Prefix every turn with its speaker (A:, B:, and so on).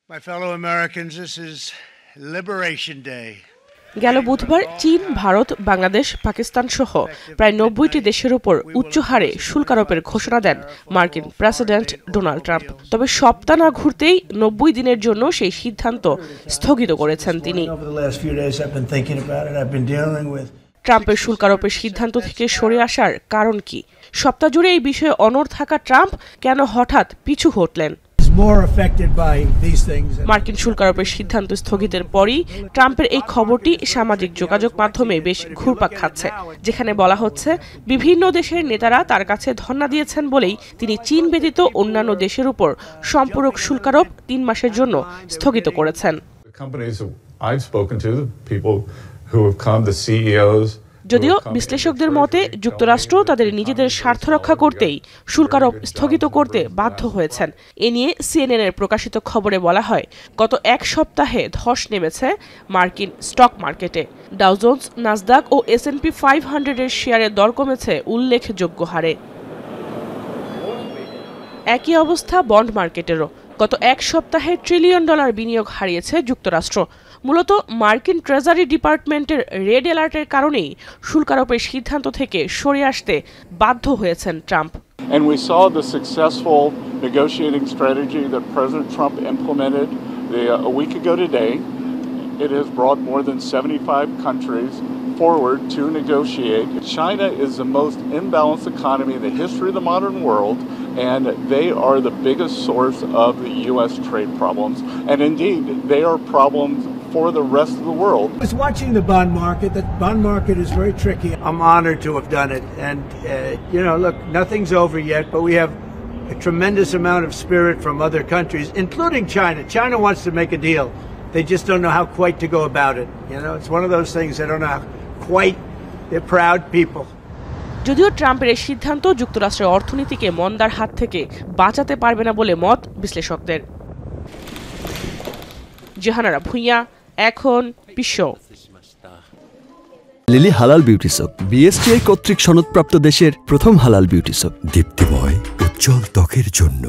A: My fellow Americans, this is Liberation Day.
B: গেল বুধবার চীন, ভারত, বাংলাদেশ, পাকিস্তান সহ প্রায় ৯০টি দেশের উপর উচ্চ হারে শুল্ক আরোপের ঘোষণা দেন মার্কিন প্রেসিডেন্ট ডোনাল্ড ট্রাম্প। তবে সপ্তাহ না ঘুরতেই ৯০ দিনের জন্য সেই সিদ্ধান্ত স্থগিত করেছেন তিনি। ট্রাম্পের শুল্ক আরোপের সিদ্ধান্ত থেকে সরে আসার কারণ কি? সপ্তাহ জুড়ে এই বিষয়ে অনড় থাকা ট্রাম্প কেন হঠাৎ পিছু হটলেন? মার্কিন শুল্ক আরোপের সিদ্ধান্ত স্থগিতের পরই ট্রাম্পের এই খবরটি সামাজিক যোগাযোগ মাধ্যমে বেশ ঘুরপাক খাচ্ছে, যেখানে বলা হচ্ছে বিভিন্ন দেশের নেতারা তার কাছে ধন্যা দিয়েছেন বলেই তিনি চীন ব্যতীত অন্যান্য দেশের উপর সম্পূরক শুল্ক আরোপ ৩ মাসের জন্য স্থগিত করেছেন। যদিও বিশ্লেষকদের মতে যুক্তরাষ্ট্র তাদের নিজেদের স্বার্থ রক্ষা করতেই শুল্ক আরোপ স্থগিত করতে বাধ্য হয়েছেন। এ নিয়ে সিএনএন-এর প্রকাশিত খবরে বলা হয়, গত এক সপ্তাহে ধস নেমেছে মার্কিন স্টক মার্কেটে। ডাও জোন্স, নাসদাক ও S&P 500-এর শেয়ারের দর কমেছে উল্লেখযোগ্য হারে। একই অবস্থা বন্ড মার্কেটেরও। গত এক সপ্তাহে $1 ট্রিলিয়ন বিনিয়োগ হারিয়েছে যুক্তরাষ্ট্র। মূলত মার্কিন ট্রেজারি ডিপার্টমেন্টের রেড অ্যালার্টের কারণেই শুল্ক আরোপের সিদ্ধান্ত থেকে সরে আসতে বাধ্য হয়েছেন Trump.
C: And we saw the successful negotiating strategy that President Trump implemented a week ago today. It has brought more than 75 countries forward to negotiate. China is the most imbalanced economy in the history of the modern world, and they are the biggest source of the U.S. trade problems. And indeed, they are problems for the rest of the world.
D: I was watching the bond market. The bond market is very tricky. I'm honored to have done it. And, look, nothing's over yet, but we have a tremendous amount of spirit from other countries, including China. China wants to make a deal. They just don't know how quite to go about it. It's one of those things they don't know how quite. They're proud people.
B: যদিও ট্রাম্পের এই সিদ্ধান্ত যুক্তরাষ্ট্রের অর্থনীতিকে মন্দার হাত থেকে বাঁচাতে পারবে না বলে মত বিশ্লেষকদের। জাহানারা ভুঁইয়া, এখন বিশ্ব।
E: লিলি হালাল বিউটি সোপ, BSTI কর্তৃক সনদপ্রাপ্ত দেশের প্রথম হালাল বিউটি সোপ, দীপ্তিময় উজ্জ্বল ত্বকের জন্য।